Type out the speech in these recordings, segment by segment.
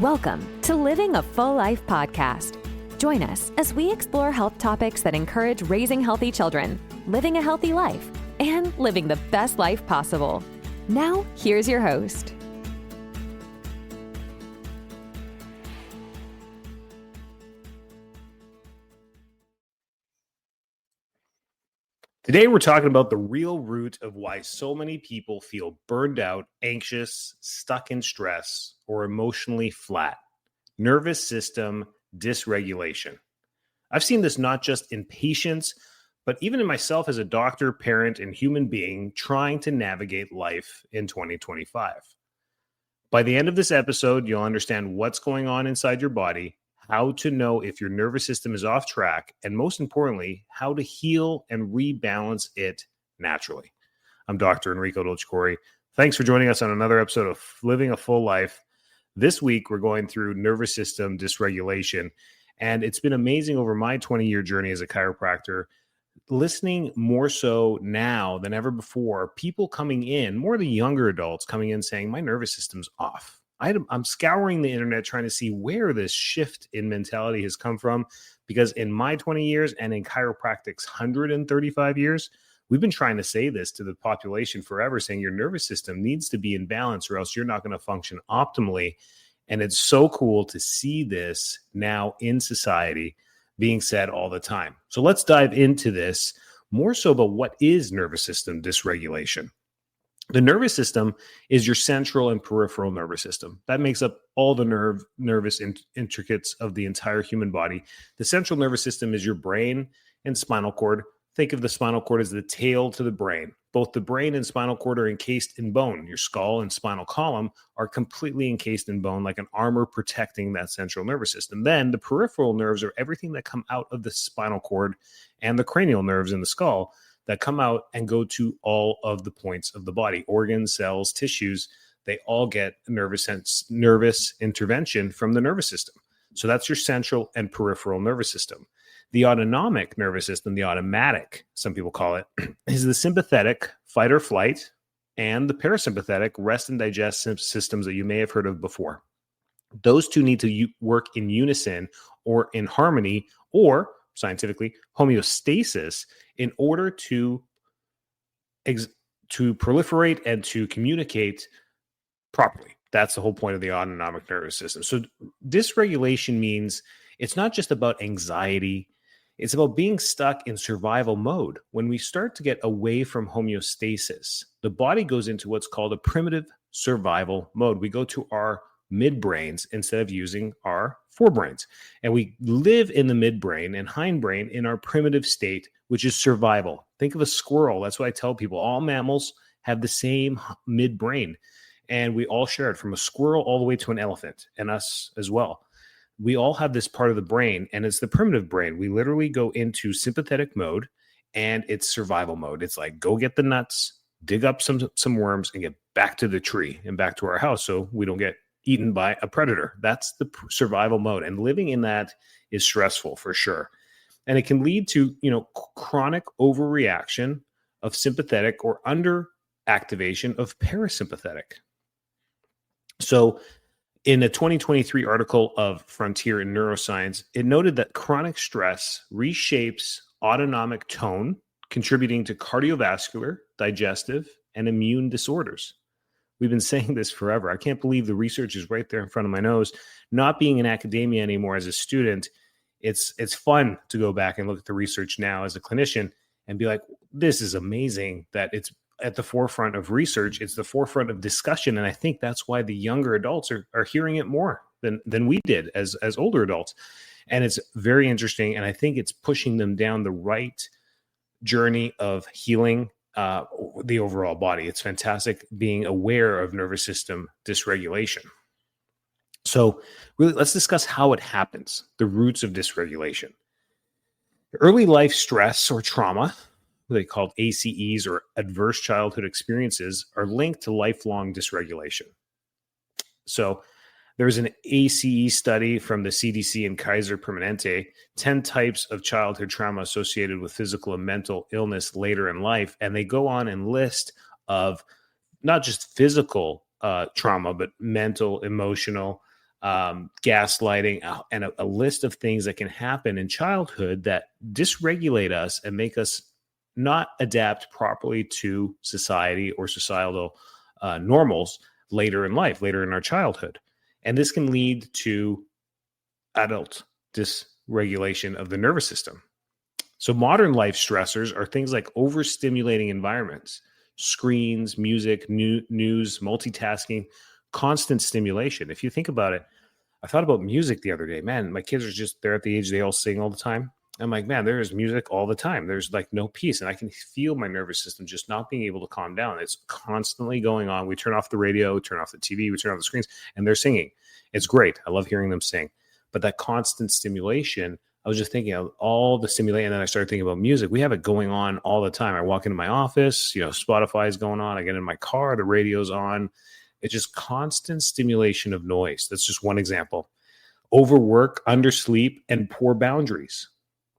Welcome to Living a Full Life podcast. Join us as we explore health topics that encourage raising healthy children, living a healthy life, and living the best life possible. Now, here's your host. Today, we're talking about the real root of why so many people feel burned out, anxious, stuck in stress, or emotionally flat. Nervous system dysregulation. I've seen this not just in patients, but even in myself as a doctor, parent, and human being trying to navigate life in 2025. By the end of this episode, you'll understand what's going on inside your body, how to know if your nervous system is off track, and most importantly, how to heal and rebalance it naturally. I'm Dr. Enrico Dolcecore. Thanks for joining us on another episode of Living a Full Life. This week, we're going through nervous system dysregulation, and it's been amazing over my 20-year journey as a chiropractor, listening more so now than ever before, people coming in, more the younger adults coming in saying, my nervous system's off. I'm scouring the internet trying to see where this shift in mentality has come from, because in my 20 years and in chiropractic's 135 years, we've been trying to say this to the population forever, saying your nervous system needs to be in balance or else you're not going to function optimally. And it's so cool to see this now in society being said all the time. So let's dive into this more so about what is nervous system dysregulation. The nervous system is your central and peripheral nervous system. That makes up all the nervous intricates of the entire human body. The central nervous system is your brain and spinal cord. Think of the spinal cord as the tail to the brain. Both the brain and spinal cord are encased in bone. Your skull and spinal column are completely encased in bone, like an armor protecting that central nervous system. Then the peripheral nerves are everything that come out of the spinal cord and the cranial nerves in the skull that come out and go to all of the points of the body, organs, cells, tissues. They all get nervous intervention from the nervous system. So that's your central and peripheral nervous system. The autonomic nervous system, the automatic, some people call it, is the sympathetic fight or flight and the parasympathetic rest and digest systems that you may have heard of before. Those two need to work in unison or in harmony, or scientifically homeostasis, in order to proliferate and to communicate properly. That's the whole point of the autonomic nervous system. So dysregulation means it's not just about anxiety. It's about being stuck in survival mode. When we start to get away from homeostasis, the body goes into what's called a primitive survival mode. We go to our midbrains instead of using our forebrains. And we live in the midbrain and hindbrain in our primitive state, which is survival. Think of a squirrel. That's why I tell people all mammals have the same midbrain. And we all share it, from a squirrel all the way to an elephant, and us as well. We all have this part of the brain, and it's the primitive brain. We literally go into sympathetic mode, and it's survival mode. It's like, go get the nuts, dig up some worms, and get back to the tree and back to our house so we don't get eaten by a predator. That's the survival mode. And living in that is stressful for sure. And it can lead to, chronic overreaction of sympathetic or underactivation of parasympathetic. So in a 2023 article of Frontier in Neuroscience, it noted that chronic stress reshapes autonomic tone, contributing to cardiovascular, digestive, and immune disorders. We've been saying this forever. I can't believe the research is right there in front of my nose. Not being in academia anymore as a student, it's fun to go back and look at the research now as a clinician and be like, this is amazing that it's at the forefront of research. It's the forefront of discussion. And I think that's why the younger adults are hearing it more than we did as older adults. And it's very interesting. And I think it's pushing them down the right journey of healing the overall body. It's fantastic being aware of nervous system dysregulation. So really, let's discuss how it happens, the roots of dysregulation. Early life stress or trauma, they called ACEs or adverse childhood experiences, are linked to lifelong dysregulation. So there's an ACE study from the CDC and Kaiser Permanente, 10 types of childhood trauma associated with physical and mental illness later in life. And they go on and list of not just physical trauma, but mental, emotional, gaslighting, and a list of things that can happen in childhood that dysregulate us and make us not adapt properly to society or societal normals later in life, later in our childhood. And this can lead to adult dysregulation of the nervous system. So modern life stressors are things like overstimulating environments, screens, music, news, multitasking, constant stimulation. If you think about it, I thought about music the other day. Man, my kids are they're at the age they all sing all the time. I'm like, man, there is music all the time. There's like no peace. And I can feel my nervous system just not being able to calm down. It's constantly going on. We turn off the radio, turn off the TV, we turn off the screens, and they're singing. It's great. I love hearing them sing. But that constant stimulation, I was just thinking of all the stimulation. And then I started thinking about music. We have it going on all the time. I walk into my office, Spotify is going on. I get in my car, the radio's on. It's just constant stimulation of noise. That's just one example. Overwork, undersleep, and poor boundaries.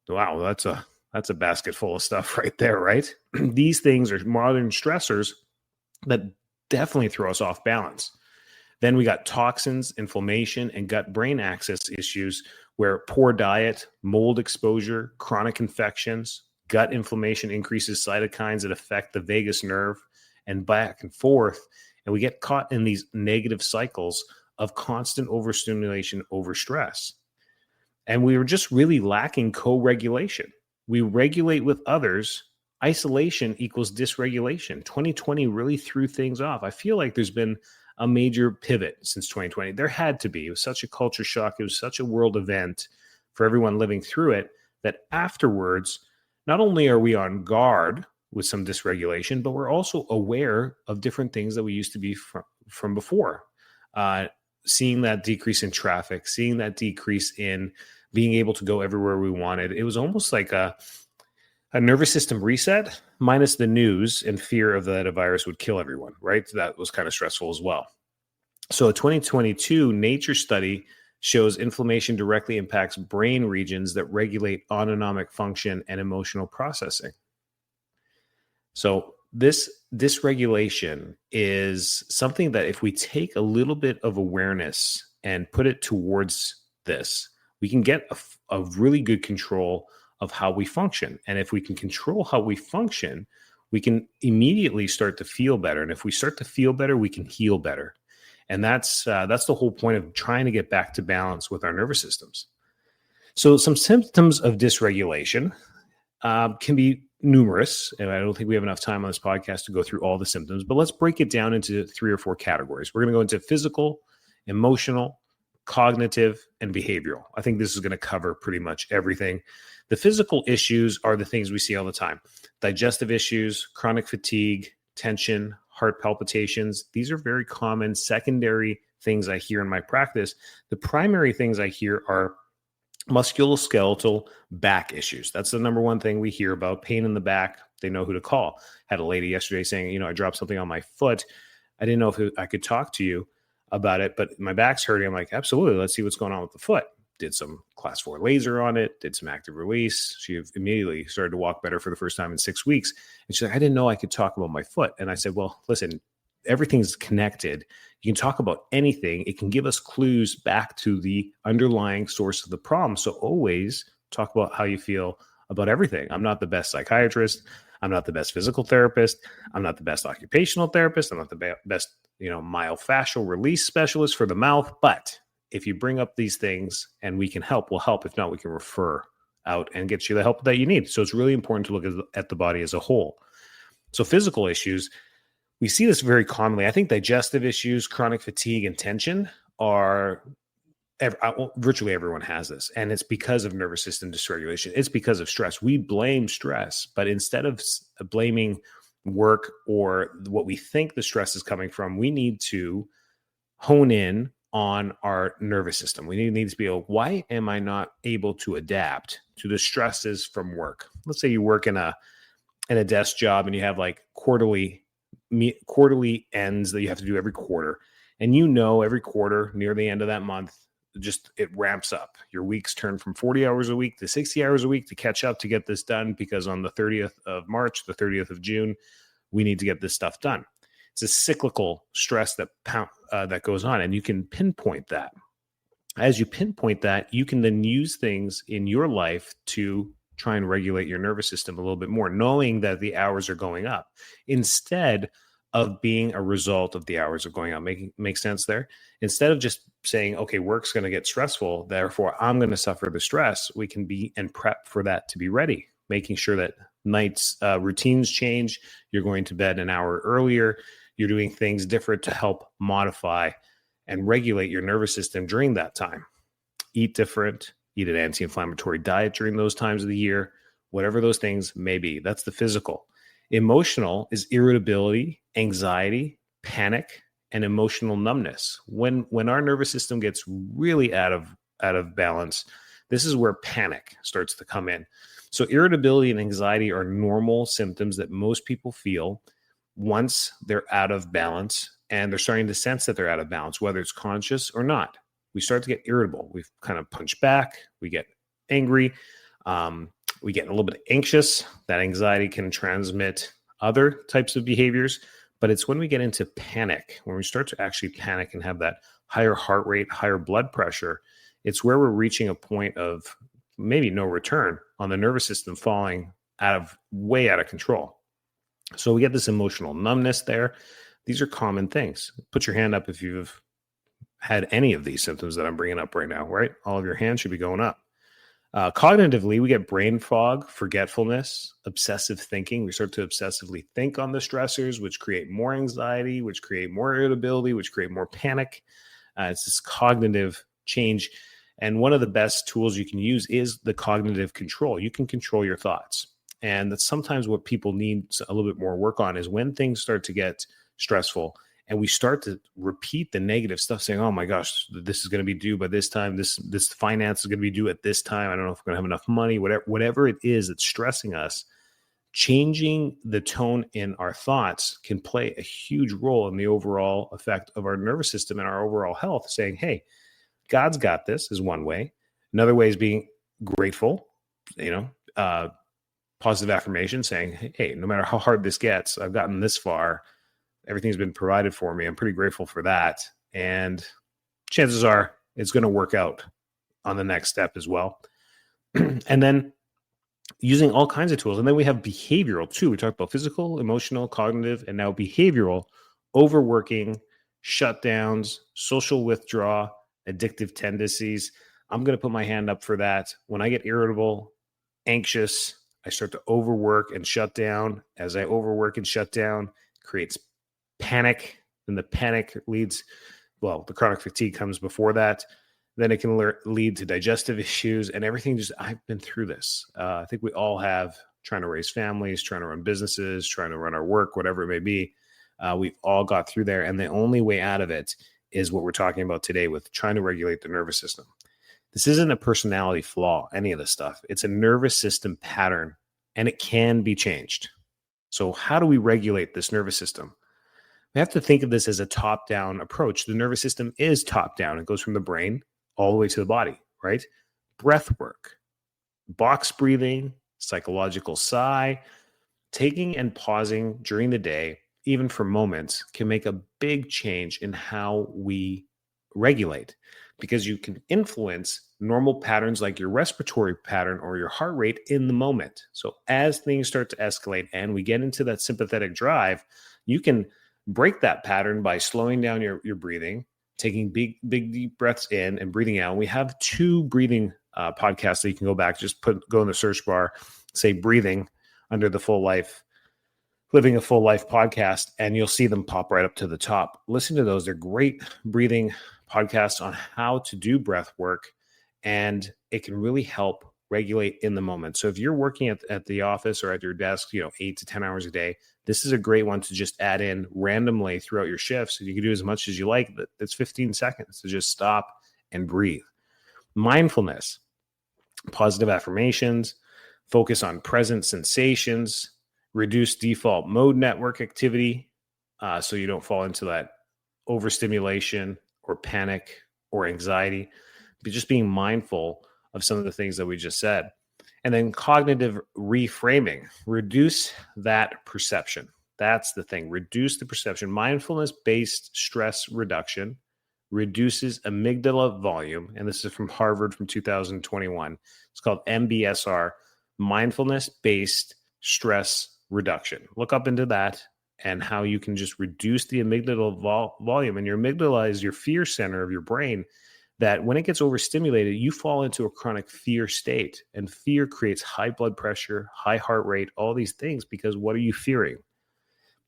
Wow, that's a basket full of stuff right there, right? These things are modern stressors that definitely throw us off balance. Then we got toxins, inflammation, and gut-brain axis issues where poor diet, mold exposure, chronic infections, gut inflammation increases cytokines that affect the vagus nerve, and back and forth. And we get caught in these negative cycles of constant overstimulation, overstress. And we were just really lacking co-regulation. We regulate with others. Isolation equals dysregulation. 2020 really threw things off. I feel like there's been a major pivot since 2020. There had to be. It was such a culture shock. It was such a world event for everyone living through it that afterwards, not only are we on guard with some dysregulation, but we're also aware of different things that we used to be from before. Seeing that decrease in traffic, seeing that decrease in being able to go everywhere we wanted. It was almost like a nervous system reset minus the news and fear of that a virus would kill everyone, right? That was kind of stressful as well. So a 2022 Nature study shows inflammation directly impacts brain regions that regulate autonomic function and emotional processing. So this dysregulation is something that if we take a little bit of awareness and put it towards this, we can get a really good control of how we function. And if we can control how we function, we can immediately start to feel better. And if we start to feel better, we can heal better. And that's the whole point of trying to get back to balance with our nervous systems. So some symptoms of dysregulation can be numerous, and I don't think we have enough time on this podcast to go through all the symptoms, but let's break it down into 3 or 4 categories. We're going to go into physical, emotional, cognitive, and behavioral. I think this is going to cover pretty much everything. The physical issues are the things we see all the time. Digestive issues, chronic fatigue, tension, heart palpitations. These are very common secondary things I hear in my practice. The primary things I hear are musculoskeletal back issues. That's the number one thing we hear about. Pain in the back, they know who to call. Had a lady yesterday saying, I dropped something on my foot. I didn't know if I could talk to you about it, but my back's hurting. I'm like, absolutely. Let's see what's going on with the foot. Did some class 4 laser on it, did some active release. She immediately started to walk better for the first time in 6 weeks. And she's like, I didn't know I could talk about my foot. And I said, well, listen, everything's connected. You can talk about anything. It can give us clues back to the underlying source of the problem. So always talk about how you feel about everything. I'm not the best psychiatrist. I'm not the best physical therapist. I'm not the best occupational therapist. I'm not the best, myofascial release specialist for the mouth. But if you bring up these things and we can help, we'll help. If not, we can refer out and get you the help that you need. So it's really important to look at the body as a whole. So physical issues, we see this very commonly. I think digestive issues, chronic fatigue, and tension are virtually everyone has this. And it's because of nervous system dysregulation. It's because of stress. We blame stress, but instead of blaming work or what we think the stress is coming from, we need to hone in on our nervous system. We need to be why am I not able to adapt to the stresses from work? Let's say you work in a desk job and you have like quarterly ends that you have to do every quarter. And every quarter near the end of that month, it ramps up. Your weeks turn from 40 hours a week to 60 hours a week to catch up to get this done, because on the 30th of March, the 30th of June, we need to get this stuff done. It's a cyclical stress that goes on, and you can pinpoint that. As you pinpoint that, you can then use things in your life to try and regulate your nervous system a little bit more, knowing that the hours are going up instead of being a result of the hours are going up. Make sense there? Instead of just saying, okay, work's going to get stressful, therefore I'm going to suffer the stress, we can be and prep for that to be ready, making sure that night's routines change. You're going to bed an hour earlier. You're doing things different to help modify and regulate your nervous system during that time. Eat different, eat an anti-inflammatory diet during those times of the year, whatever those things may be. That's the physical. Emotional is irritability, anxiety, panic, and emotional numbness. When our nervous system gets really out of balance, this is where panic starts to come in. So irritability and anxiety are normal symptoms that most people feel once they're out of balance and they're starting to sense that they're out of balance, whether it's conscious or not. We start to get irritable. We kind of punch back. We get angry. We get a little bit anxious. That anxiety can transmit other types of behaviors, but it's when we get into panic, when we start to actually panic and have that higher heart rate, higher blood pressure, it's where we're reaching a point of maybe no return on the nervous system falling way out of control. So we get this emotional numbness there. These are common things. Put your hand up if you've had any of these symptoms that I'm bringing up right now, right? All of your hands should be going up. Cognitively, we get brain fog, forgetfulness, obsessive thinking. We start to obsessively think on the stressors, which create more anxiety, which create more irritability, which create more panic. It's this cognitive change. And one of the best tools you can use is the cognitive control. You can control your thoughts. And that's sometimes what people need a little bit more work on is when things start to get stressful and we start to repeat the negative stuff saying, oh my gosh, this is going to be due by this time. This finance is going to be due at this time. I don't know if we're going to have enough money, whatever it is that's stressing us. Changing the tone in our thoughts can play a huge role in the overall effect of our nervous system and our overall health, saying, hey, God's got this is one way. Another way is being grateful, positive affirmation saying, hey, no matter how hard this gets, I've gotten this far. Everything's been provided for me. I'm pretty grateful for that. And chances are it's going to work out on the next step as well. And then using all kinds of tools. And then we have behavioral too. We talked about physical, emotional, cognitive, and now behavioral, overworking, shutdowns, social withdrawal, addictive tendencies. I'm going to put my hand up for that. When I get irritable, anxious, I start to overwork and shut down. As I overwork and shut down, creates panic. And the panic leads, the chronic fatigue comes before that. Then it can lead to digestive issues and everything. I've been through this. I think we all have, trying to raise families, trying to run businesses, trying to run our work, whatever it may be. We've all got through there. And the only way out of it is what we're talking about today with trying to regulate the nervous system. This isn't a personality flaw, any of this stuff. It's a nervous system pattern, and it can be changed. So how do we regulate this nervous system? We have to think of this as a top-down approach. The nervous system is top-down. It goes from the brain all the way to the body, right? Breath work, box breathing, psychological sigh, taking and pausing during the day, even for moments, can make a big change in how we regulate, because you can influence normal patterns like your respiratory pattern or your heart rate in the moment. So as things start to escalate and we get into that sympathetic drive, you can break that pattern by slowing down your breathing, taking big deep breaths in and breathing out. We have 2 breathing podcasts that you can go back, go in the search bar, say breathing under the Full Life, Living a Full Life podcast, and you'll see them pop right up to the top. Listen to those. They're great breathing podcasts on how to do breath work, and it can really help regulate in the moment. So if you're working at the office or at your desk, 8 to 10 hours a day, this is a great one to just add in randomly throughout your shifts. You can do as much as you like, but it's 15 seconds to just stop and breathe. Mindfulness, positive affirmations, focus on present sensations, reduce default mode network activity so you don't fall into that overstimulation or panic or anxiety, but just being mindful of some of the things that we just said. And then cognitive reframing, reduce that perception. That's the thing, reduce the perception. Mindfulness-based stress reduction reduces amygdala volume. And this is from Harvard from 2021. It's called MBSR, mindfulness-based stress reduction. Look up into that and how you can just reduce the amygdala volume. And your amygdala is your fear center of your brain, that when it gets overstimulated, you fall into a chronic fear state. And fear creates high blood pressure, high heart rate, all these things, because what are you fearing?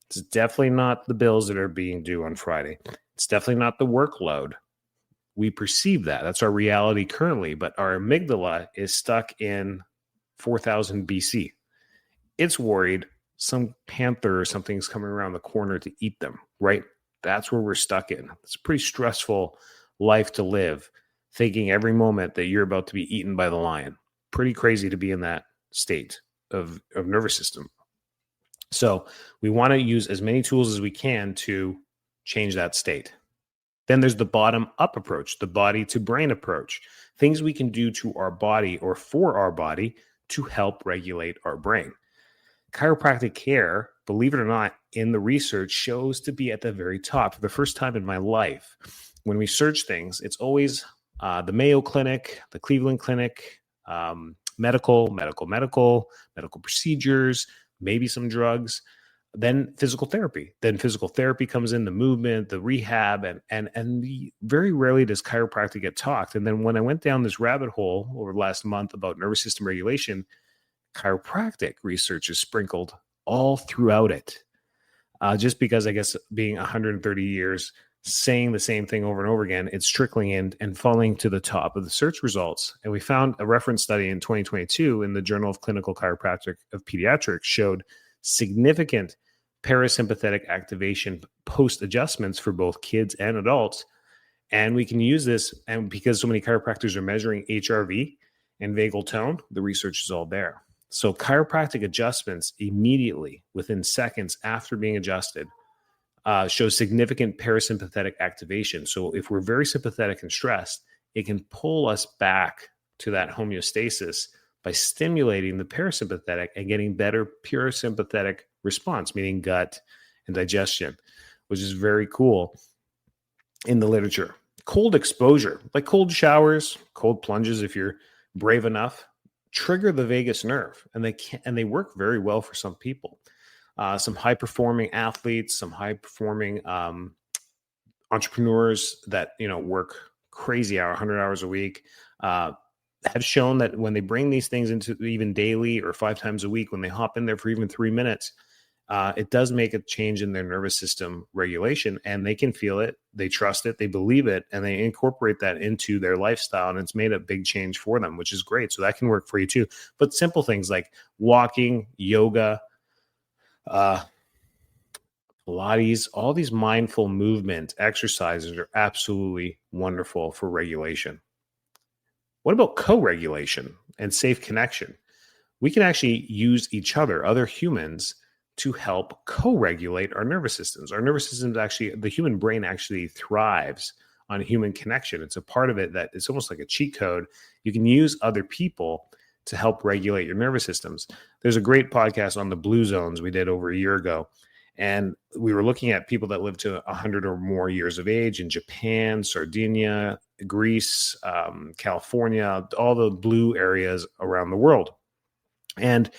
It's definitely not the bills that are being due on Friday. It's definitely not the workload. We perceive that. That's our reality currently, but our amygdala is stuck in 4000 BC. It's worried some panther or something's coming around the corner to eat them, right? That's where we're stuck in. It's a pretty stressful life to live, thinking every moment that you're about to be eaten by the lion. Pretty crazy to be in that state of nervous system. So we want to use as many tools as we can to change that state. Then there's the bottom-up approach, the body-to-brain approach, things we can do to our body or for our body to help regulate our brain. Chiropractic care, believe it or not, in the research shows to be at the very top. For the first time in my life, when we search things, it's always the Mayo Clinic, the Cleveland Clinic, medical procedures, maybe some drugs, then physical therapy. Then physical therapy comes in, the movement, the rehab, and very rarely does chiropractic get talked. And then when I went down this rabbit hole over the last month about nervous system regulation, chiropractic research is sprinkled all throughout it. Just because, I guess, being 130 years, saying the same thing over and over again, it's trickling in and falling to the top of the search results. And we found a reference study in 2022 in the Journal of Clinical Chiropractic of Pediatrics showed significant parasympathetic activation post adjustments for both kids and adults. And we can use this, and because so many chiropractors are measuring HRV and vagal tone, the research is all there. So chiropractic adjustments immediately, within seconds after being adjusted, show significant parasympathetic activation. So if we're very sympathetic and stressed, it can pull us back to that homeostasis by stimulating the parasympathetic and getting better parasympathetic response, meaning gut and digestion, which is very cool in the literature. Cold exposure, like cold showers, cold plunges, if you're brave enough, trigger the vagus nerve, and they work very well for some people. Some high-performing athletes, some high-performing entrepreneurs that work crazy 100 hours a week, have shown that when they bring these things into even daily or 5 times a week, when they hop in there for even 3 minutes, it does make a change in their nervous system regulation, and they can feel it, they trust it, they believe it, and they incorporate that into their lifestyle, and it's made a big change for them, which is great. So that can work for you too. But simple things like walking, yoga, Pilates, all these mindful movement exercises are absolutely wonderful for regulation. What about co-regulation and safe connection? We can actually use each other humans, to help co-regulate our nervous systems. Our nervous systems the human brain actually thrives on human connection. It's a part of it that it's almost like a cheat code. You can use other people to help regulate your nervous systems. There's a great podcast on the blue zones we did over a year ago. And we were looking at people that live to 100 or more years of age in Japan, Sardinia, Greece, California, all the blue areas around the world. And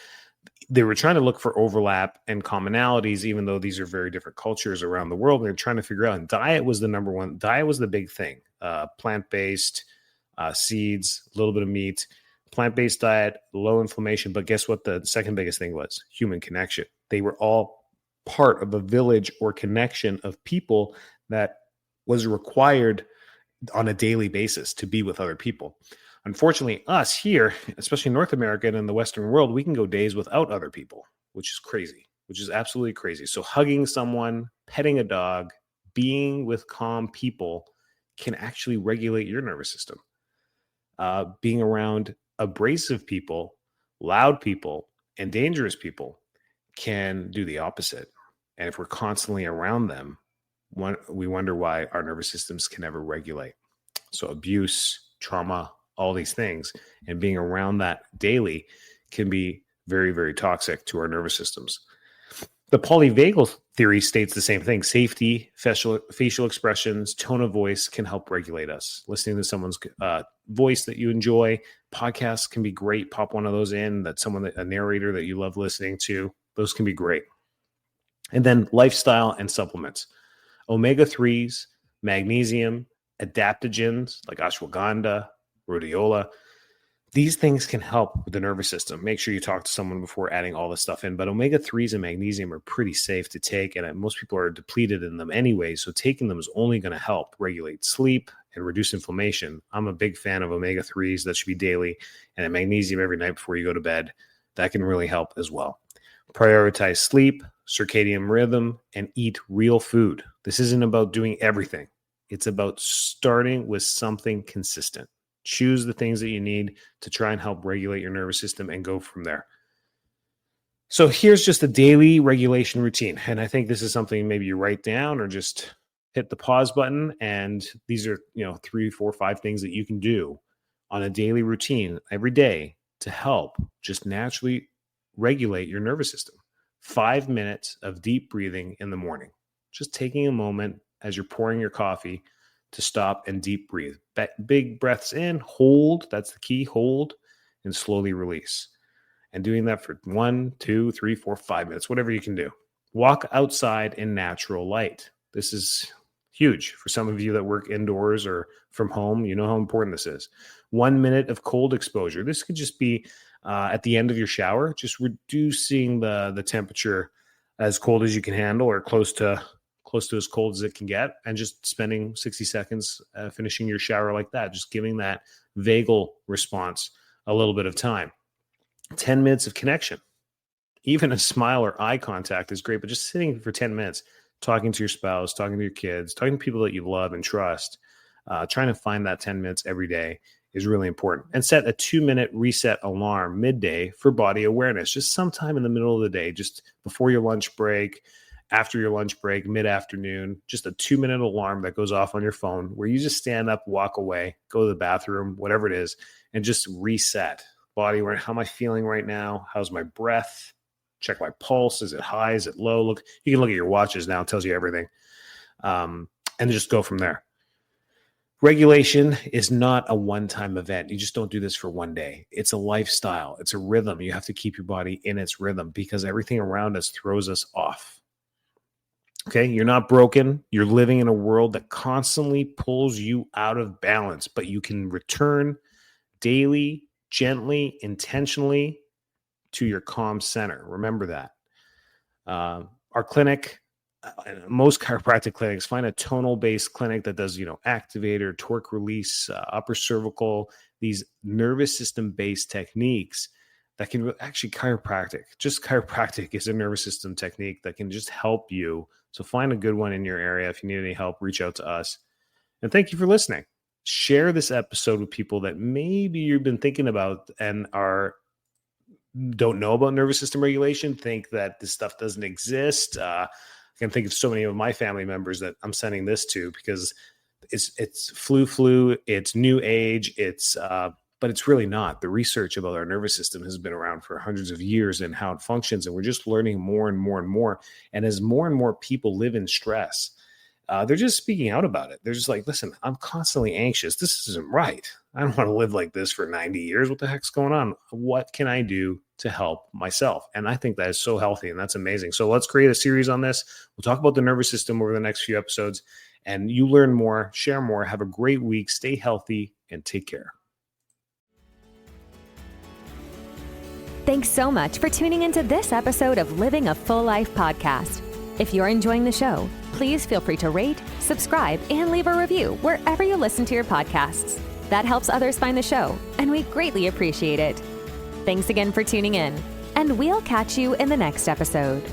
they were trying to look for overlap and commonalities, even though these are very different cultures around the world. They're trying to figure out, and diet was the number one. Diet was the big thing. Plant-based, seeds, a little bit of meat, plant-based diet, low inflammation. But guess what the second biggest thing was? Human connection. They were all part of a village or connection of people that was required on a daily basis to be with other people. Unfortunately, us here, especially in North America and in the Western world, we can go days without other people, which is crazy, which is absolutely crazy. So hugging someone, petting a dog, being with calm people can actually regulate your nervous system. Being around abrasive people, loud people, and dangerous people can do the opposite. And if we're constantly around them, we wonder why our nervous systems can never regulate. So abuse, trauma, all these things, and being around that daily can be very, very toxic to our nervous systems. The polyvagal theory states the same thing. Safety, facial expressions, tone of voice can help regulate us. Listening to someone's voice that you enjoy. Podcasts can be great. Pop one of those in. A narrator that you love listening to. Those can be great. And then lifestyle and supplements. Omega-3s, magnesium, adaptogens like ashwagandha, rhodiola. These things can help with the nervous system. Make sure you talk to someone before adding all this stuff in. But omega-3s and magnesium are pretty safe to take, and most people are depleted in them anyway, so taking them is only going to help regulate sleep and reduce inflammation. I'm a big fan of omega-3s. That should be daily, and magnesium every night before you go to bed. That can really help as well. Prioritize sleep, circadian rhythm, and eat real food. This isn't about doing everything. It's about starting with something consistent. Choose the things that you need to try and help regulate your nervous system and go from there. So here's just a daily regulation routine. And I think this is something maybe you write down or just hit the pause button. And these are, 3, 4, 5 things that you can do on a daily routine every day to help just naturally regulate your nervous system. 5 minutes of deep breathing in the morning. Just taking a moment as you're pouring your coffee to stop and deep breathe. Big breaths in, hold, that's the key, hold, and slowly release. And doing that for 1, 2, 3, 4, 5 minutes, whatever you can do. Walk outside in natural light. This is huge for some of you that work indoors or from home. You know how important this is. 1 minute of cold exposure. This could just be at the end of your shower, just reducing the temperature as cold as you can handle or close to as cold as it can get, and just spending 60 seconds finishing your shower like that, just giving that vagal response a little bit of time. 10 minutes of connection. Even a smile or eye contact is great, but just sitting for 10 minutes, talking to your spouse, talking to your kids, talking to people that you love and trust, trying to find that 10 minutes every day is really important. And set a 2-minute reset alarm midday for body awareness, just sometime in the middle of the day, just before your lunch break, after your lunch break, mid-afternoon, just a 2-minute alarm that goes off on your phone where you just stand up, walk away, go to the bathroom, whatever it is, and just reset. Body awareness, how am I feeling right now? How's my breath? Check my pulse. Is it high? Is it low? You can look at your watches now. It tells you everything. And just go from there. Regulation is not a one-time event. You just don't do this for one day. It's a lifestyle. It's a rhythm. You have to keep your body in its rhythm because everything around us throws us off. Okay, you're not broken. You're living in a world that constantly pulls you out of balance, but you can return daily, gently, intentionally to your calm center. Remember that. Our clinic, most chiropractic clinics, find a tonal-based clinic that does, activator, torque release, upper cervical, these nervous system-based techniques that can actually chiropractic is a nervous system technique that can just help you. So find a good one in your area. If you need any help, reach out to us. And thank you for listening. Share this episode with people that maybe you've been thinking about and don't know about nervous system regulation, think that this stuff doesn't exist. I can think of so many of my family members that I'm sending this to because it's flu, it's new age, but it's really not. The research about our nervous system has been around for hundreds of years and how it functions, and we're just learning more and more and more. And as more and more people live in stress, they're just speaking out about it. They're just like, listen, I'm constantly anxious. This isn't right. I don't want to live like this for 90 years. What the heck's going on? What can I do to help myself? And I think that is so healthy, and that's amazing. So let's create a series on this. We'll talk about the nervous system over the next few episodes, and you learn more, share more. Have a great week. Stay healthy and take care. Thanks so much for tuning into this episode of Living a Full Life podcast. If you're enjoying the show, please feel free to rate, subscribe, and leave a review wherever you listen to your podcasts. That helps others find the show, and we greatly appreciate it. Thanks again for tuning in, and we'll catch you in the next episode.